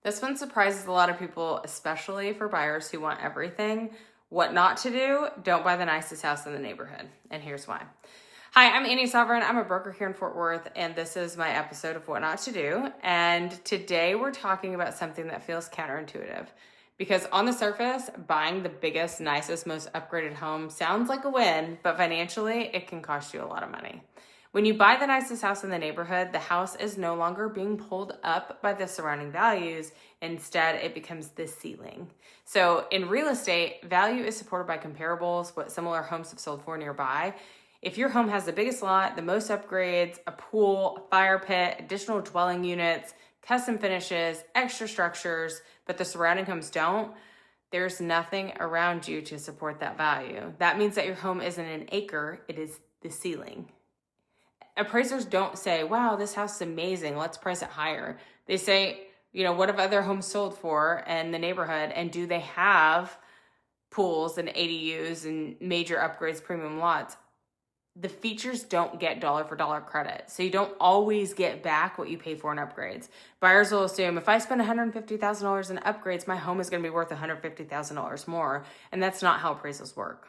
This one surprises a lot of people, especially for buyers who want everything. What not to do: don't buy the nicest house in the neighborhood. And here's why. Hi, I'm Annie Sovereign. I'm a broker here in Fort Worth, and this is my episode of What Not to Do. And today we're talking about something that feels counterintuitive. Because on the surface, buying the biggest, nicest, most upgraded home sounds like a win, but financially, it can cost you a lot of money. When you buy the nicest house in the neighborhood, the house is no longer being pulled up by the surrounding values. Instead, it becomes the ceiling. So in real estate, value is supported by comparables, what similar homes have sold for nearby. If your home has the biggest lot, the most upgrades, a pool, a fire pit, additional dwelling units, custom finishes, extra structures, but the surrounding homes don't, there's nothing around you to support that value. That means that your home isn't an acre, it is the ceiling. Appraisers don't say, wow, this house is amazing, let's price it higher. They say, what have other homes sold for in the neighborhood, and do they have pools and ADUs and major upgrades, premium lots? The features don't get dollar for dollar credit. So you don't always get back what you pay for in upgrades. Buyers will assume if I spend $150,000 in upgrades, my home is going to be worth $150,000 more. And that's not how appraisals work.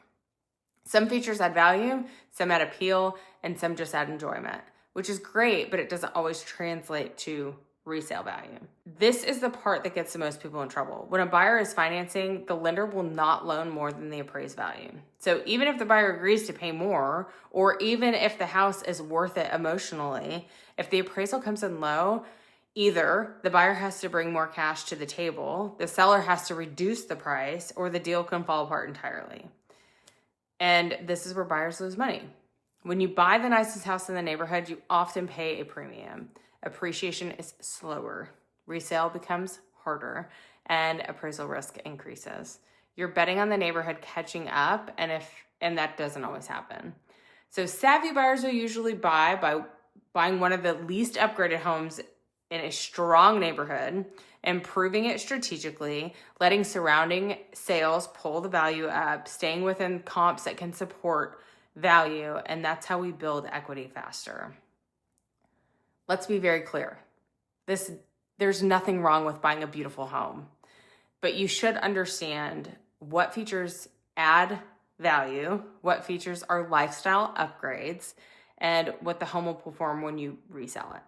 Some features add value, some add appeal, and some just add enjoyment, which is great, but it doesn't always translate to resale value. This is the part that gets the most people in trouble. When a buyer is financing, the lender will not loan more than the appraised value. So even if the buyer agrees to pay more, or even if the house is worth it emotionally, if the appraisal comes in low, either the buyer has to bring more cash to the table, the seller has to reduce the price, or the deal can fall apart entirely. And this is where buyers lose money. When you buy the nicest house in the neighborhood, you often pay a premium. Appreciation is slower. Resale becomes harder, and appraisal risk increases. You're betting on the neighborhood catching up, and that doesn't always happen. So savvy buyers will usually buy by buying one of the least upgraded homes in a strong neighborhood, improving it strategically, letting surrounding sales pull the value up, staying within comps that can support value, and that's how we build equity faster. Let's be very clear. There's nothing wrong with buying a beautiful home, but you should understand what features add value, what features are lifestyle upgrades, and what the home will perform when you resell it.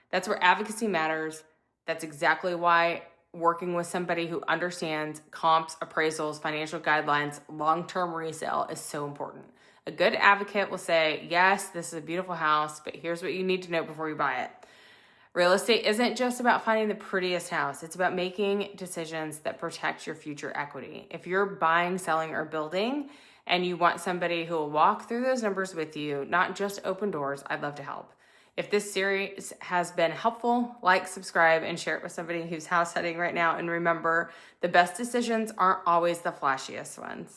That's where advocacy matters. That's exactly why working with somebody who understands comps, appraisals, financial guidelines, long-term resale is so important. A good advocate will say, yes, this is a beautiful house, but here's what you need to know before you buy it. Real estate isn't just about finding the prettiest house. It's about making decisions that protect your future equity. If you're buying, selling, or building, and you want somebody who will walk through those numbers with you, not just open doors, I'd love to help. If this series has been helpful, like, subscribe, and share it with somebody who's house hunting right now. And remember, the best decisions aren't always the flashiest ones.